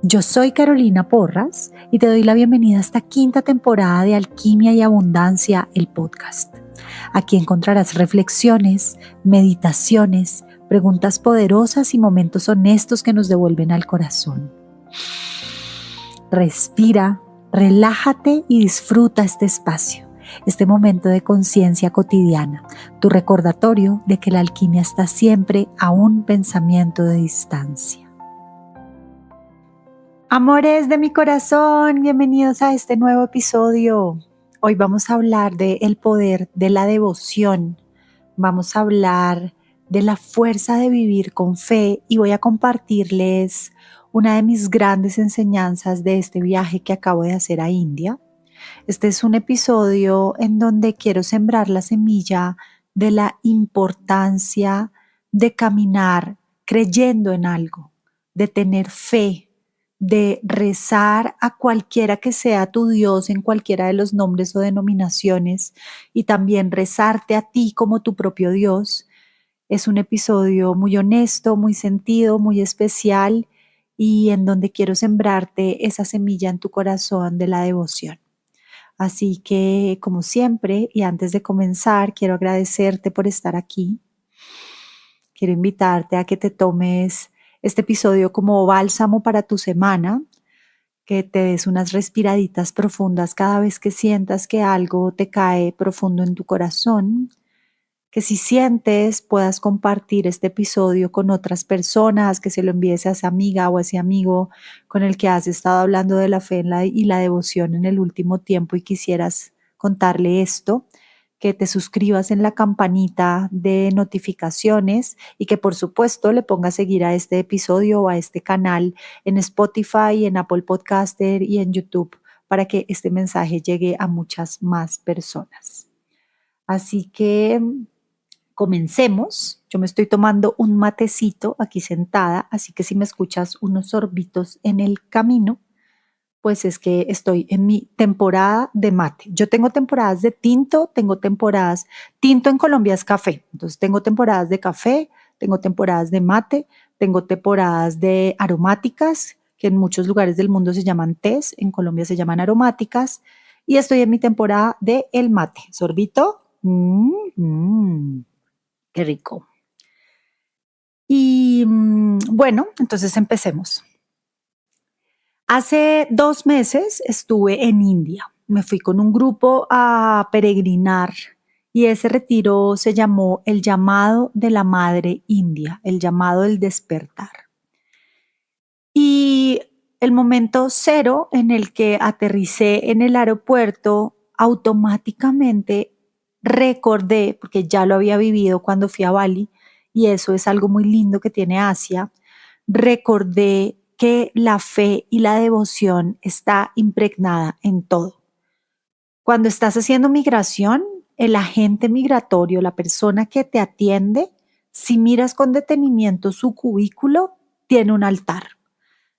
Yo soy Carolina Porras y te doy la bienvenida a esta quinta temporada de Alquimia y Abundancia, el podcast. Aquí encontrarás reflexiones, meditaciones, preguntas poderosas y momentos honestos que nos devuelven al corazón. Respira, relájate y disfruta este espacio, este momento de conciencia cotidiana, tu recordatorio de que la alquimia está siempre a un pensamiento de distancia. Amores de mi corazón, bienvenidos a este nuevo episodio. Hoy vamos a hablar del poder de la devoción. Vamos a hablar de la fuerza de vivir con fe y voy a compartirles una de mis grandes enseñanzas de este viaje que acabo de hacer a India. Este es un episodio en donde quiero sembrar la semilla de la importancia de caminar creyendo en algo, de tener fe, de rezar a cualquiera que sea tu Dios en cualquiera de los nombres o denominaciones y también rezarte a ti como tu propio Dios. Es un episodio muy honesto, muy sentido, muy especial y en donde quiero sembrarte esa semilla en tu corazón de la devoción. Así que, como siempre, y antes de comenzar, quiero agradecerte por estar aquí. Quiero invitarte a que te tomes este episodio como bálsamo para tu semana, que te des unas respiraditas profundas cada vez que sientas que algo te cae profundo en tu corazón, que si sientes puedas compartir este episodio con otras personas, que se lo envíes a esa amiga o a ese amigo con el que has estado hablando de la fe y la devoción en el último tiempo y quisieras contarle esto, que te suscribas en la campanita de notificaciones y que por supuesto le pongas seguir a este episodio o a este canal en Spotify, en Apple Podcaster y en YouTube para que este mensaje llegue a muchas más personas. Así que comencemos. Yo me estoy tomando un matecito aquí sentada, así que si me escuchas unos sorbitos en el camino, pues es que estoy en mi temporada de mate. Yo tengo temporadas de tinto, tengo temporadas, tinto en Colombia es café, entonces tengo temporadas de café, tengo temporadas de mate, tengo temporadas de aromáticas, que en muchos lugares del mundo se llaman tés, en Colombia se llaman aromáticas, y estoy en mi temporada de el mate. Sorbito, qué rico. Y bueno, entonces empecemos. Hace 2 meses estuve en India. Me fui con un grupo a peregrinar y ese retiro se llamó El llamado de la Madre India, el llamado del despertar. Y el momento cero en el que aterricé en el aeropuerto, automáticamente recordé, porque ya lo había vivido cuando fui a Bali, y eso es algo muy lindo que tiene Asia, recordé que la fe y la devoción está impregnada en todo. Cuando estás haciendo migración, el agente migratorio, la persona que te atiende, si miras con detenimiento su cubículo, tiene un altar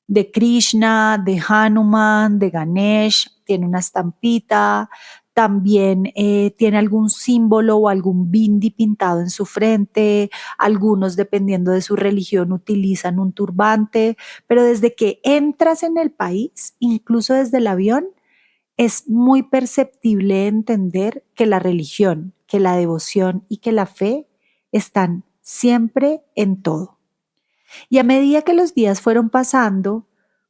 de Krishna, de Hanuman, de Ganesh, tiene una estampita, también tiene algún símbolo o algún bindi pintado en su frente, algunos dependiendo de su religión utilizan un turbante, pero desde que entras en el país, incluso desde el avión, es muy perceptible entender que la religión, que la devoción y que la fe están siempre en todo. Y a medida que los días fueron pasando,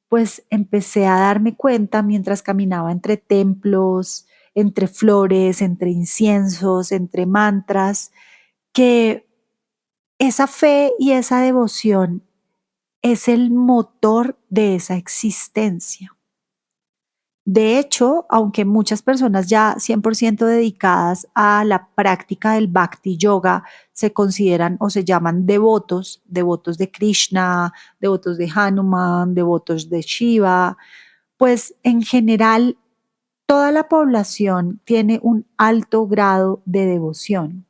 pues empecé a darme cuenta mientras caminaba entre templos, entre flores, entre inciensos, entre mantras, que esa fe y esa devoción es el motor de esa existencia. De hecho, aunque muchas personas ya 100% dedicadas a la práctica del Bhakti Yoga se consideran o se llaman devotos, devotos de Krishna, devotos de Hanuman, devotos de Shiva, pues en general toda la población tiene un alto grado de devoción.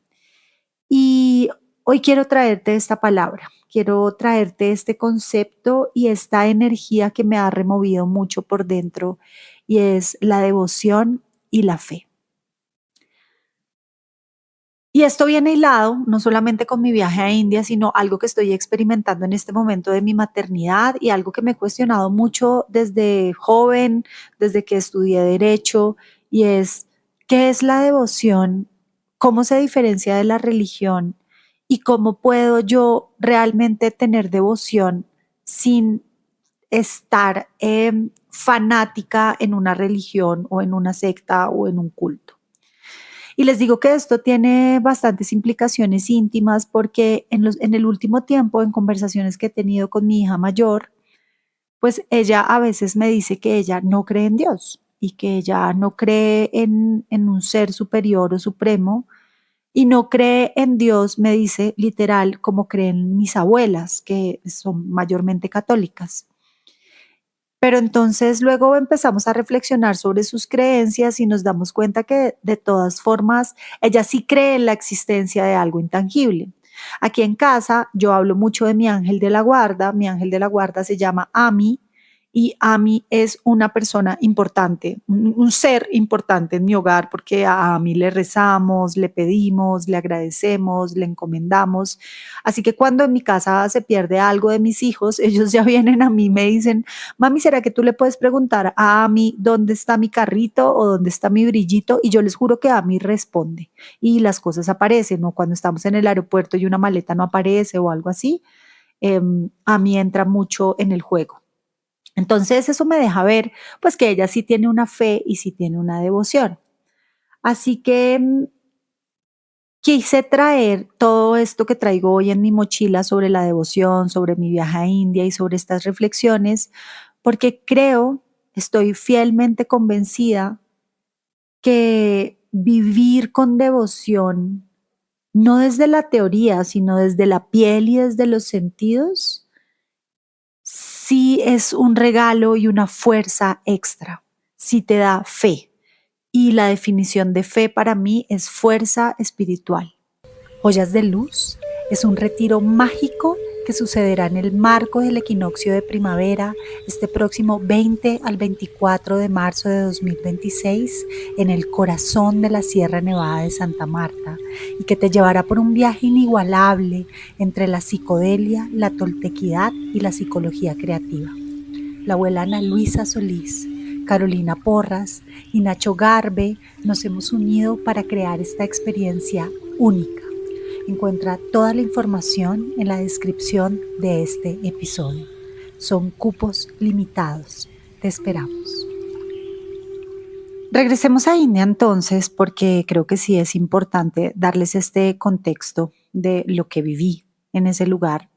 Y hoy quiero traerte esta palabra, quiero traerte este concepto y esta energía que me ha removido mucho por dentro y es la devoción y la fe. Y esto viene hilado no solamente con mi viaje a India, sino algo que estoy experimentando en este momento de mi maternidad y algo que me he cuestionado mucho desde joven, desde que estudié derecho, y es, ¿qué es la devoción? ¿Cómo se diferencia de la religión? ¿Y cómo puedo yo realmente tener devoción sin estar fanática en una religión o en una secta o en un culto? Y les digo que esto tiene bastantes implicaciones íntimas porque en el último tiempo, en conversaciones que he tenido con mi hija mayor, pues ella a veces me dice que ella no cree en Dios y que ella no cree en un ser superior o supremo y no cree en Dios, me dice literal, como creen mis abuelas, que son mayormente católicas. Pero entonces luego empezamos a reflexionar sobre sus creencias y nos damos cuenta que de todas formas ella sí cree en la existencia de algo intangible. Aquí en casa yo hablo mucho de mi ángel de la guarda. Mi ángel de la guarda se llama Ami y Ami es una persona importante, un ser importante en mi hogar porque a Ami le rezamos, le pedimos, le agradecemos, le encomendamos. Así que cuando en mi casa se pierde algo de mis hijos, ellos ya vienen a mí y me dicen: mami, ¿será que tú le puedes preguntar a Ami dónde está mi carrito o dónde está mi brillito? Y yo les juro que Ami responde y las cosas aparecen, ¿no? Cuando estamos en el aeropuerto y una maleta no aparece o algo así, Ami entra mucho en el juego. Entonces eso me deja ver pues que ella sí tiene una fe y sí tiene una devoción. Así que quise traer todo esto que traigo hoy en mi mochila sobre la devoción, sobre mi viaje a India y sobre estas reflexiones, porque creo, estoy fielmente convencida que vivir con devoción, no desde la teoría, sino desde la piel y desde los sentidos, sí es un regalo y una fuerza extra, sí te da fe. Y la definición de fe para mí es fuerza espiritual. Ollas de Luz es un retiro mágico que sucederá en el marco del equinoccio de primavera este próximo 20 al 24 de marzo de 2026 en el corazón de la Sierra Nevada de Santa Marta y que te llevará por un viaje inigualable entre la psicodelia, la toltequidad y la psicología creativa. La abuela Ana Luisa Solís, Carolina Porras y Nacho Garbe nos hemos unido para crear esta experiencia única. Encuentra toda la información en la descripción de este episodio. Son cupos limitados. Te esperamos. Regresemos a India entonces, porque creo que sí es importante darles este contexto de lo que viví en ese lugar.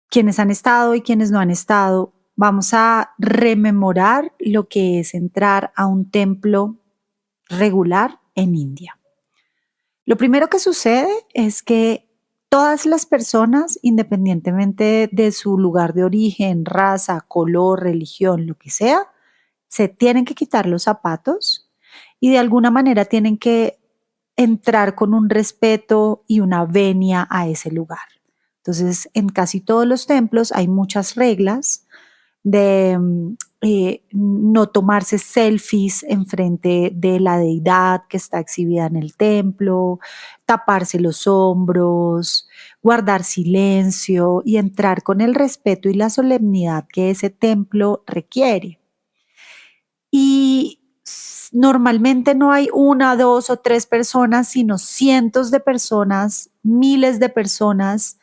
Quienes han estado y quienes no han estado, vamos a rememorar lo que es entrar a un templo regular en India. Lo primero que sucede es que todas las personas, independientemente de su lugar de origen, raza, color, religión, lo que sea, se tienen que quitar los zapatos y de alguna manera tienen que entrar con un respeto y una venia a ese lugar. Entonces, en casi todos los templos hay muchas reglas de no tomarse selfies enfrente de la deidad que está exhibida en el templo, taparse los hombros, guardar silencio y entrar con el respeto y la solemnidad que ese templo requiere. Y normalmente no hay una, dos o tres personas, sino cientos de personas, miles de personas,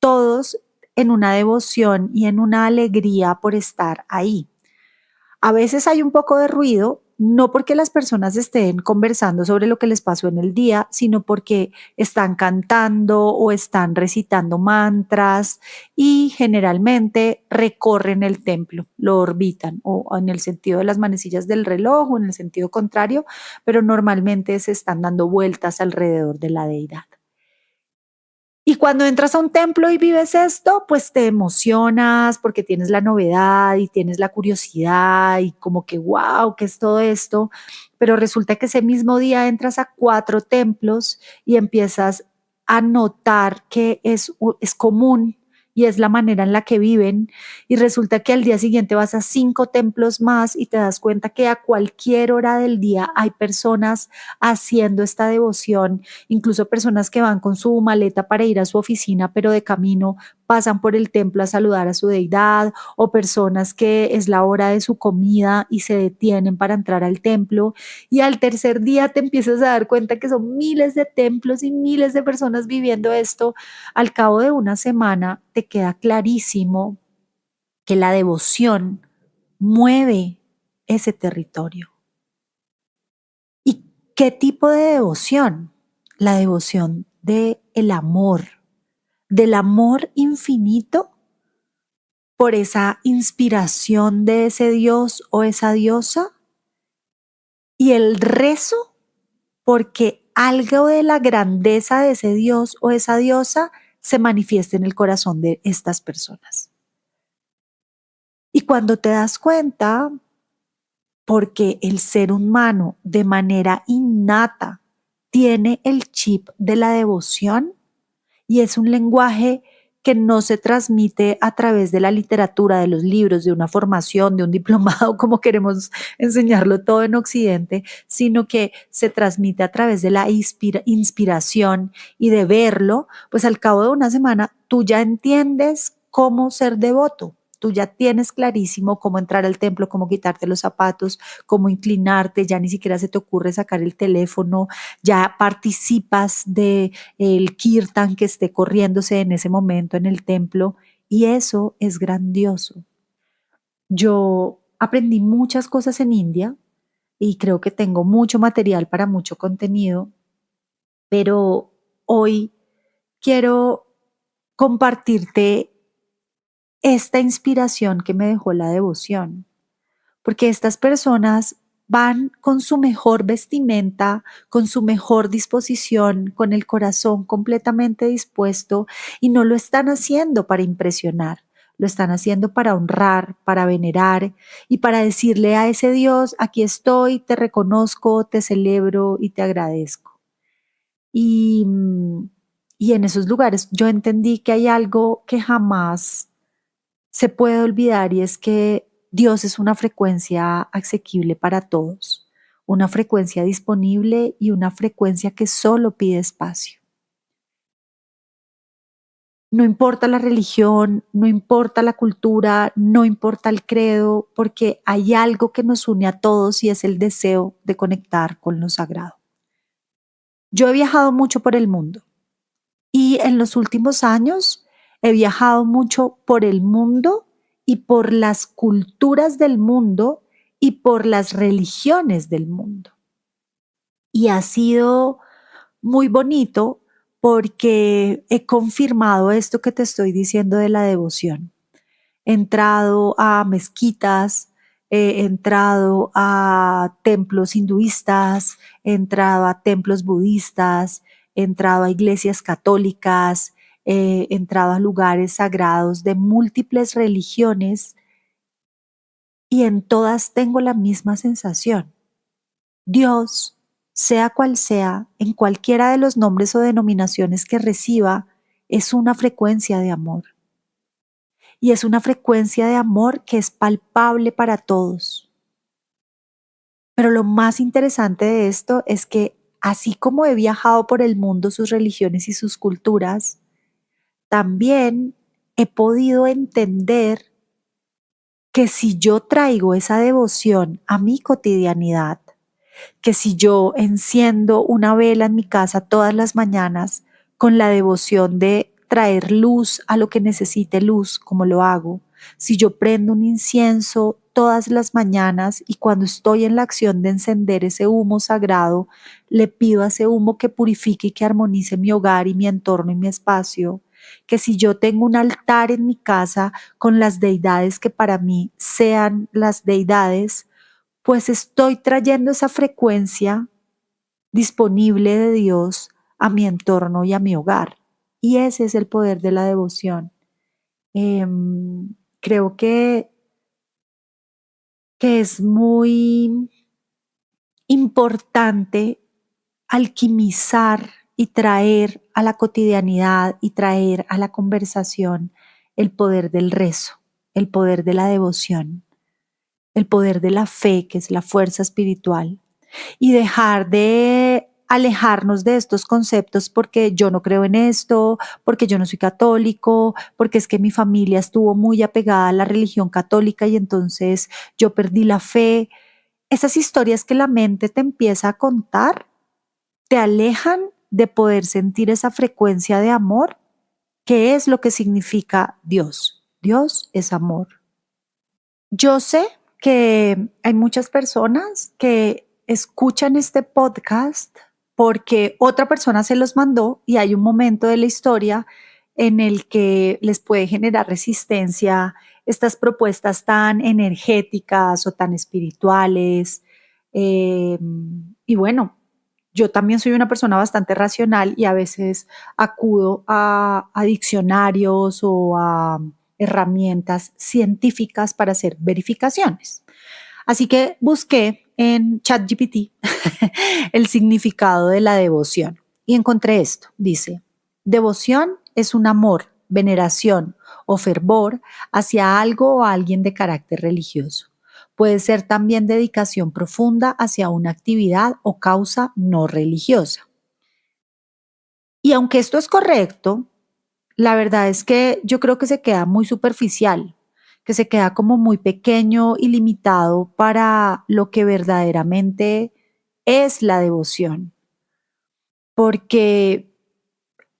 todos en una devoción y en una alegría por estar ahí. A veces hay un poco de ruido, no porque las personas estén conversando sobre lo que les pasó en el día, sino porque están cantando o están recitando mantras y generalmente recorren el templo, lo orbitan o en el sentido de las manecillas del reloj o en el sentido contrario, pero normalmente se están dando vueltas alrededor de la deidad. Y cuando entras a un templo y vives esto, pues te emocionas porque tienes la novedad y tienes la curiosidad y como que, wow, ¿qué es todo esto? Pero resulta que ese mismo día entras a 4 templos y empiezas a notar que es común y es la manera en la que viven, y resulta que al día siguiente vas a 5 templos más y te das cuenta que a cualquier hora del día hay personas haciendo esta devoción, incluso personas que van con su maleta para ir a su oficina, pero de camino pasan por el templo a saludar a su deidad, o personas que es la hora de su comida y se detienen para entrar al templo, y al tercer día te empiezas a dar cuenta que son miles de templos y miles de personas viviendo esto. Al cabo de una semana te queda clarísimo que la devoción mueve ese territorio. ¿Y qué tipo de devoción? La devoción del amor infinito por esa inspiración de ese dios o esa diosa, y el rezo porque algo de la grandeza de ese dios o esa diosa se manifieste en el corazón de estas personas. Y cuando te das cuenta, porque el ser humano de manera innata tiene el chip de la devoción, y es un lenguaje que no se transmite a través de la literatura, de los libros, de una formación, de un diplomado, como queremos enseñarlo todo en Occidente, sino que se transmite a través de la inspiración y de verlo, pues al cabo de una semana tú ya entiendes cómo ser devoto. Tú ya tienes clarísimo cómo entrar al templo, cómo quitarte los zapatos, cómo inclinarte, ya ni siquiera se te ocurre sacar el teléfono, ya participas de el kirtan que esté corriéndose en ese momento en el templo, y eso es grandioso. Yo aprendí muchas cosas en India y creo que tengo mucho material para mucho contenido, pero hoy quiero compartirte esta inspiración que me dejó la devoción, porque estas personas van con su mejor vestimenta, con su mejor disposición, con el corazón completamente dispuesto, y no lo están haciendo para impresionar, lo están haciendo para honrar, para venerar y para decirle a ese Dios: aquí estoy, te reconozco, te celebro y te agradezco. Y, y en esos lugares yo entendí que hay algo que jamás se puede olvidar, y es que Dios es una frecuencia asequible para todos, una frecuencia disponible y una frecuencia que solo pide espacio. No importa la religión, no importa la cultura, no importa el credo, porque hay algo que nos une a todos y es el deseo de conectar con lo sagrado. Yo he viajado mucho por el mundo y en los últimos años he viajado mucho por el mundo y por las culturas del mundo y por las religiones del mundo. Y ha sido muy bonito porque he confirmado esto que te estoy diciendo de la devoción. He entrado a mezquitas, he entrado a templos hinduistas, he entrado a templos budistas, he entrado a iglesias católicas, he entrado a lugares sagrados de múltiples religiones, y en todas tengo la misma sensación. Dios, sea cual sea, en cualquiera de los nombres o denominaciones que reciba, es una frecuencia de amor. Y es una frecuencia de amor que es palpable para todos. Pero lo más interesante de esto es que, así como he viajado por el mundo, sus religiones y sus culturas, también he podido entender que si yo traigo esa devoción a mi cotidianidad, que si yo enciendo una vela en mi casa todas las mañanas con la devoción de traer luz a lo que necesite luz, como lo hago, si yo prendo un incienso todas las mañanas y cuando estoy en la acción de encender ese humo sagrado, le pido a ese humo que purifique y que armonice mi hogar y mi entorno y mi espacio, que si yo tengo un altar en mi casa con las deidades que para mí sean las deidades, pues estoy trayendo esa frecuencia disponible de Dios a mi entorno y a mi hogar. Y ese es el poder de la devoción. Creo que es muy importante alquimizar y traer a la cotidianidad y traer a la conversación el poder del rezo, el poder de la devoción, el poder de la fe, que es la fuerza espiritual, y dejar de alejarnos de estos conceptos porque yo no creo en esto, porque yo no soy católico, porque es que mi familia estuvo muy apegada a la religión católica y entonces yo perdí la fe. Esas historias que la mente te empieza a contar te alejan de poder sentir esa frecuencia de amor, que es lo que significa Dios. Dios es amor. Yo sé que hay muchas personas que escuchan este podcast porque otra persona se los mandó y hay un momento de la historia en el que les puede generar resistencia estas propuestas tan energéticas o tan espirituales. Y bueno, yo también soy una persona bastante racional y a veces acudo a diccionarios o a herramientas científicas para hacer verificaciones. Así que busqué en ChatGPT el significado de la devoción y encontré esto. Dice, devoción es un amor, veneración o fervor hacia algo o alguien de carácter religioso. Puede ser también dedicación profunda hacia una actividad o causa no religiosa. Y aunque esto es correcto, la verdad es que yo creo que se queda muy superficial, que se queda como muy pequeño y limitado para lo que verdaderamente es la devoción. Porque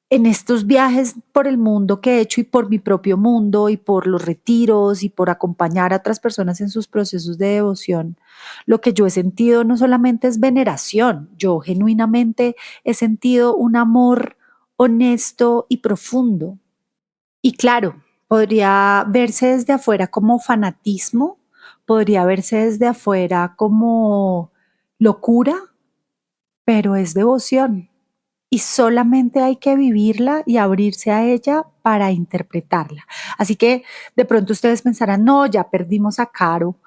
en estos viajes por el mundo que he hecho y por mi propio mundo y por los retiros y por acompañar a otras personas en sus procesos de devoción, lo que yo he sentido no solamente es veneración, yo genuinamente he sentido un amor honesto y profundo. Y claro, podría verse desde afuera como fanatismo, podría verse desde afuera como locura, pero es devoción. Y solamente hay que vivirla y abrirse a ella para interpretarla. Así que de pronto ustedes pensarán, no, ya perdimos a Caro,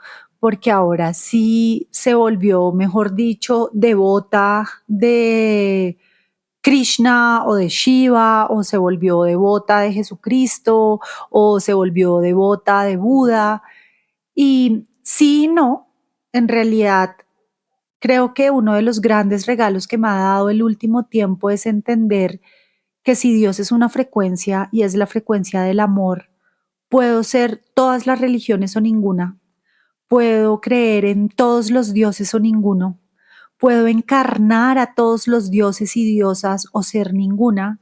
porque ahora sí se volvió, mejor dicho, devota de Krishna o de Shiva, o se volvió devota de Jesucristo, o se volvió devota de Buda. Y sí y no, en realidad creo que uno de los grandes regalos que me ha dado el último tiempo es entender que si Dios es una frecuencia y es la frecuencia del amor, puedo ser todas las religiones o ninguna, puedo creer en todos los dioses o ninguno, puedo encarnar a todos los dioses y diosas o ser ninguna,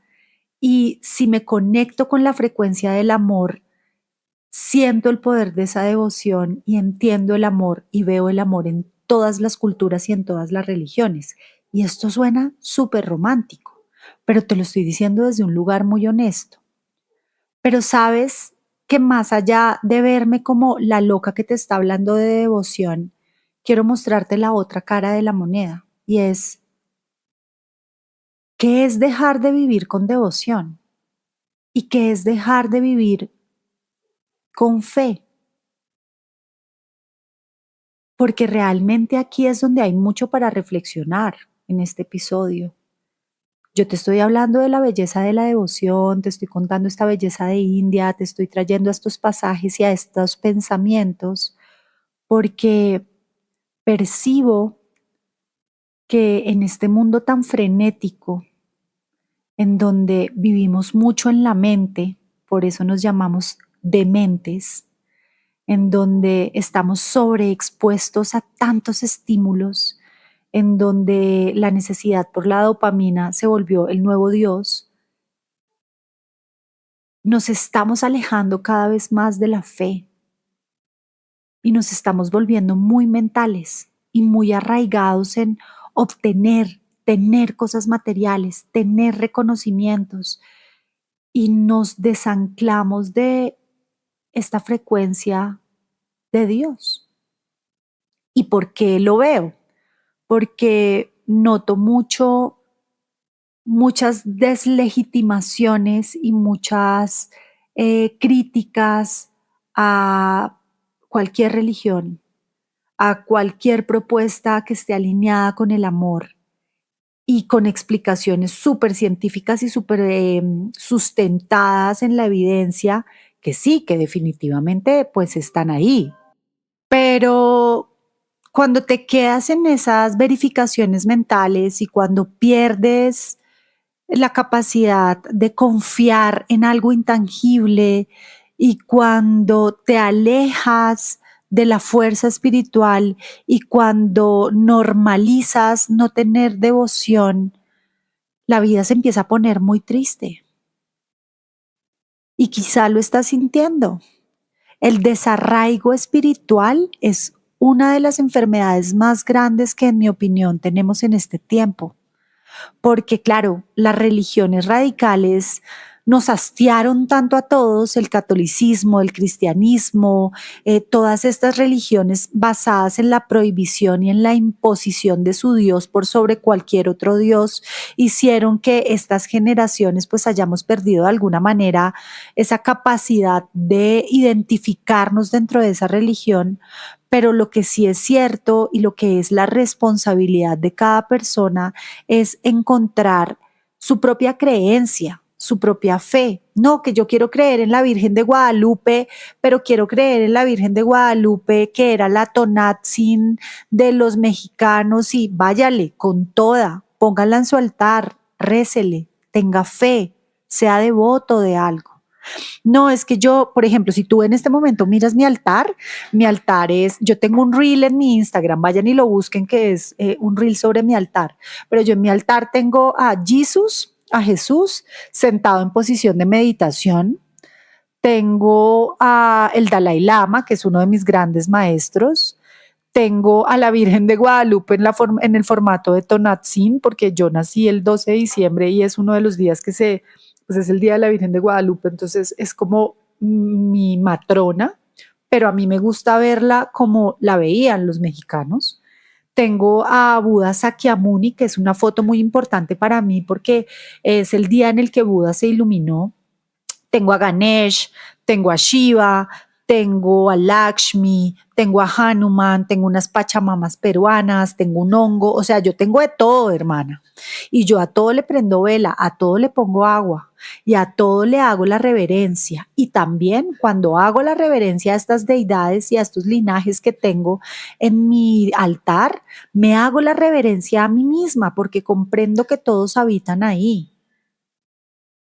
y si me conecto con la frecuencia del amor, siento el poder de esa devoción y entiendo el amor y veo el amor en todas las culturas y en todas las religiones. Y esto suena súper romántico, pero te lo estoy diciendo desde un lugar muy honesto. Pero sabes que más allá de verme como la loca que te está hablando de devoción, quiero mostrarte la otra cara de la moneda y es, ¿qué es dejar de vivir con devoción? ¿Y qué es dejar de vivir con fe? Porque realmente aquí es donde hay mucho para reflexionar en este episodio. Yo te estoy hablando de la belleza de la devoción, te estoy contando esta belleza de India, te estoy trayendo a estos pasajes y a estos pensamientos, porque percibo que en este mundo tan frenético, en donde vivimos mucho en la mente, por eso nos llamamos dementes, en donde estamos sobreexpuestos a tantos estímulos, en donde la necesidad por la dopamina se volvió el nuevo Dios, nos estamos alejando cada vez más de la fe y nos estamos volviendo muy mentales y muy arraigados en obtener, tener cosas materiales, tener reconocimientos y nos desanclamos de esta frecuencia de Dios. ¿Y por qué lo veo? Porque noto muchas deslegitimaciones y muchas críticas a cualquier religión, a cualquier propuesta que esté alineada con el amor y con explicaciones súper científicas y súper sustentadas en la evidencia que sí, que definitivamente pues están ahí. Pero cuando te quedas en esas verificaciones mentales y cuando pierdes la capacidad de confiar en algo intangible y cuando te alejas de la fuerza espiritual y cuando normalizas no tener devoción, la vida se empieza a poner muy triste y quizá lo estás sintiendo. El desarraigo espiritual es una de las enfermedades más grandes que, en mi opinión, tenemos en este tiempo. Porque claro, las religiones radicales nos hastiaron tanto a todos, el catolicismo, el cristianismo, todas estas religiones basadas en la prohibición y en la imposición de su Dios por sobre cualquier otro Dios, hicieron que estas generaciones pues hayamos perdido de alguna manera esa capacidad de identificarnos dentro de esa religión. Pero lo que sí es cierto y lo que es la responsabilidad de cada persona es encontrar su propia creencia, su propia fe. No, que yo quiero creer en la Virgen de Guadalupe, pero quiero creer en la Virgen de Guadalupe, que era la Tonatzin de los mexicanos, y váyale con toda, póngala en su altar, récele, tenga fe, sea devoto de algo. No, es que yo, por ejemplo, si tú en este momento miras mi altar es, yo tengo un reel en mi Instagram, vayan y lo busquen, que es un reel sobre mi altar, pero yo en mi altar tengo a Jesús, sentado en posición de meditación, tengo a el Dalai Lama, que es uno de mis grandes maestros, tengo a la Virgen de Guadalupe en el formato de Tonatzin, porque yo nací el 12 de diciembre y es uno de los días pues es el Día de la Virgen de Guadalupe, entonces es como mi matrona, pero a mí me gusta verla como la veían los mexicanos. Tengo a Buda Sakyamuni, que es una foto muy importante para mí porque es el día en el que Buda se iluminó. Tengo a Ganesh, tengo a Shiva, tengo a Lakshmi, tengo a Hanuman, tengo unas pachamamas peruanas, tengo un hongo, o sea, yo tengo de todo, hermana. Y yo a todo le prendo vela, a todo le pongo agua y a todo le hago la reverencia. Y también cuando hago la reverencia a estas deidades y a estos linajes que tengo en mi altar, me hago la reverencia a mí misma porque comprendo que todos habitan ahí.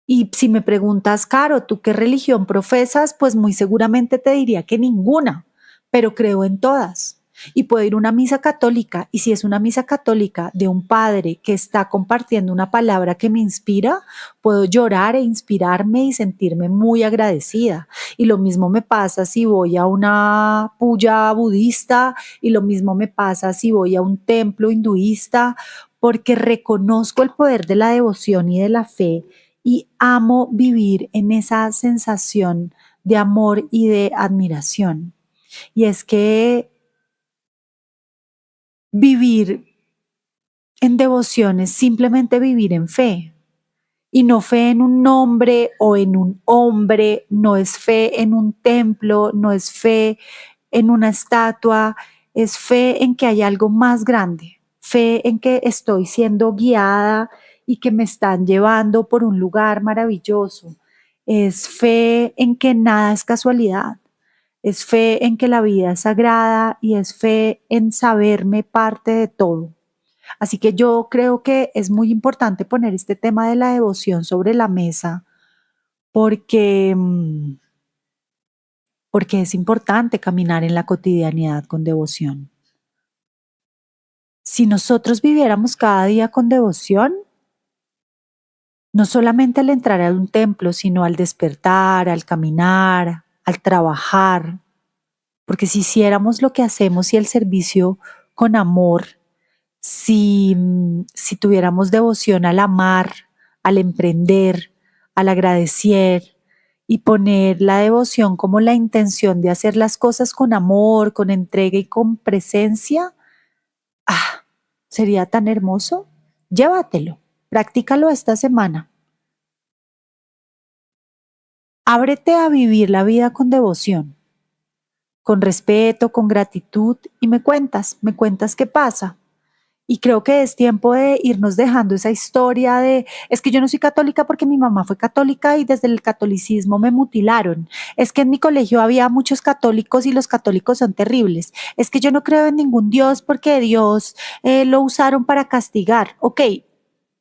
Y si me preguntas, Caro, ¿tú qué religión profesas? Pues muy seguramente te diría que ninguna, pero creo en todas. Y puedo ir a una misa católica, y si es una misa católica de un padre que está compartiendo una palabra que me inspira, puedo llorar e inspirarme y sentirme muy agradecida. Y lo mismo me pasa si voy a una puya budista, y lo mismo me pasa si voy a un templo hinduista, porque reconozco el poder de la devoción y de la fe y amo vivir en esa sensación de amor y de admiración. Y es que vivir en devoción es simplemente vivir en fe. Y no fe en un nombre o en un hombre, no es fe en un templo, no es fe en una estatua, es fe en que hay algo más grande, fe en que estoy siendo guiada y que me están llevando por un lugar maravilloso, es fe en que nada es casualidad, es fe en que la vida es sagrada y es fe en saberme parte de todo. Así que yo creo que es muy importante poner este tema de la devoción sobre la mesa porque, porque es importante caminar en la cotidianidad con devoción. Si nosotros viviéramos cada día con devoción, no solamente al entrar a un templo, sino al despertar, al caminar, al trabajar, porque si hiciéramos lo que hacemos y el servicio con amor, si tuviéramos devoción al amar, al emprender, al agradecer y poner la devoción como la intención de hacer las cosas con amor, con entrega y con presencia, ah, sería tan hermoso. Llévatelo, practícalo esta semana. Ábrete a vivir la vida con devoción, con respeto, con gratitud y me cuentas qué pasa. Y creo que es tiempo de irnos dejando esa historia de, es que yo no soy católica porque mi mamá fue católica y desde el catolicismo me mutilaron. Es que en mi colegio había muchos católicos y los católicos son terribles. Es que yo no creo en ningún Dios porque Dios lo usaron para castigar. Ok,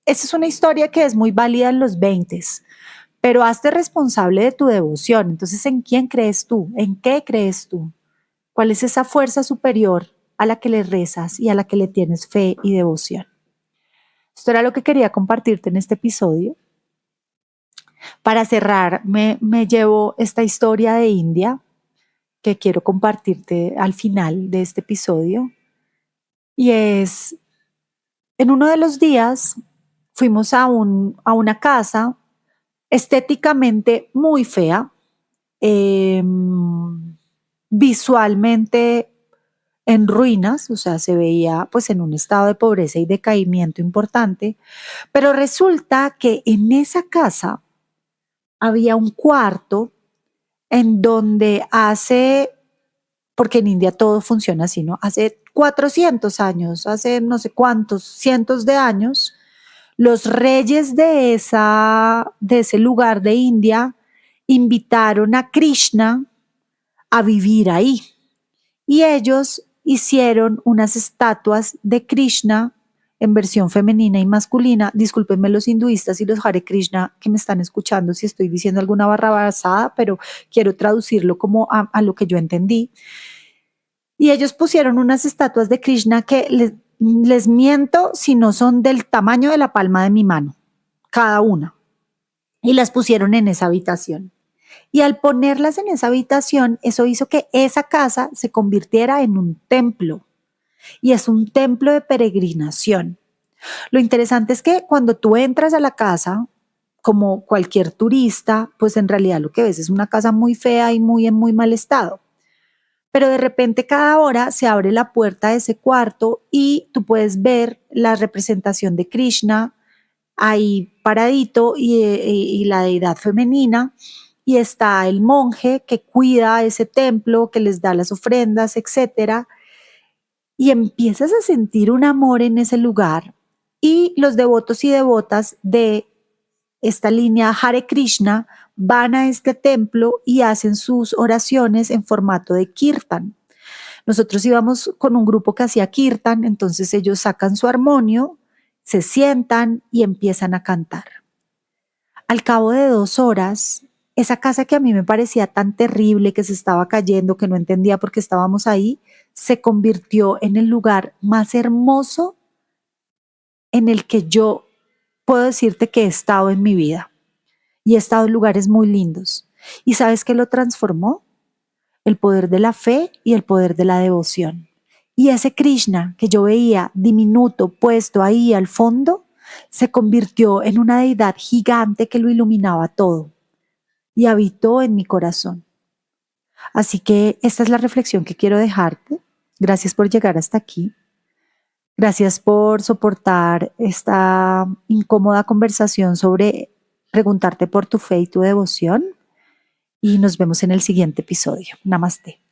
esa es una historia que es muy válida en los 20, pero hazte responsable de tu devoción. Entonces, ¿en quién crees tú? ¿En qué crees tú? ¿Cuál es esa fuerza superior a la que le rezas y a la que le tienes fe y devoción? Esto era lo que quería compartirte en este episodio. Para cerrar, me llevo esta historia de India que quiero compartirte al final de este episodio. Y es, en uno de los días fuimos a una casa estéticamente muy fea, visualmente en ruinas, o sea, se veía pues en un estado de pobreza y decaimiento importante, pero resulta que en esa casa había un cuarto en donde porque en India todo funciona así, ¿no? Hace 400 años, hace no sé cuántos, cientos de años, los reyes de ese lugar de India invitaron a Krishna a vivir ahí. Y ellos hicieron unas estatuas de Krishna en versión femenina y masculina. Discúlpenme los hinduistas y los Hare Krishna que me están escuchando si estoy diciendo alguna barrabasada, pero quiero traducirlo como a lo que yo entendí. Y ellos pusieron unas estatuas de Krishna que les miento si no son del tamaño de la palma de mi mano, cada una. Y las pusieron en esa habitación. Y al ponerlas en esa habitación, eso hizo que esa casa se convirtiera en un templo. Y es un templo de peregrinación. Lo interesante es que cuando tú entras a la casa, como cualquier turista, pues en realidad lo que ves es una casa muy fea y en muy mal estado. Pero de repente cada hora se abre la puerta de ese cuarto y tú puedes ver la representación de Krishna ahí paradito y la deidad femenina, y está el monje que cuida ese templo, que les da las ofrendas, etcétera, y empiezas a sentir un amor en ese lugar. Y los devotos y devotas de esta línea Hare Krishna van a este templo y hacen sus oraciones en formato de kirtan. Nosotros íbamos con un grupo que hacía kirtan, entonces ellos sacan su armonio, se sientan y empiezan a cantar. Al cabo de 2 horas, esa casa que a mí me parecía tan terrible, que se estaba cayendo, que no entendía por qué estábamos ahí, se convirtió en el lugar más hermoso en el que yo puedo decirte que he estado en mi vida. Y he estado en lugares muy lindos. ¿Y sabes qué lo transformó? El poder de la fe y el poder de la devoción. Y ese Krishna que yo veía diminuto puesto ahí al fondo, se convirtió en una deidad gigante que lo iluminaba todo y habitó en mi corazón. Así que esta es la reflexión que quiero dejarte. Gracias por llegar hasta aquí. Gracias por soportar esta incómoda conversación sobre preguntarte por tu fe y tu devoción. Y nos vemos en el siguiente episodio. Namaste.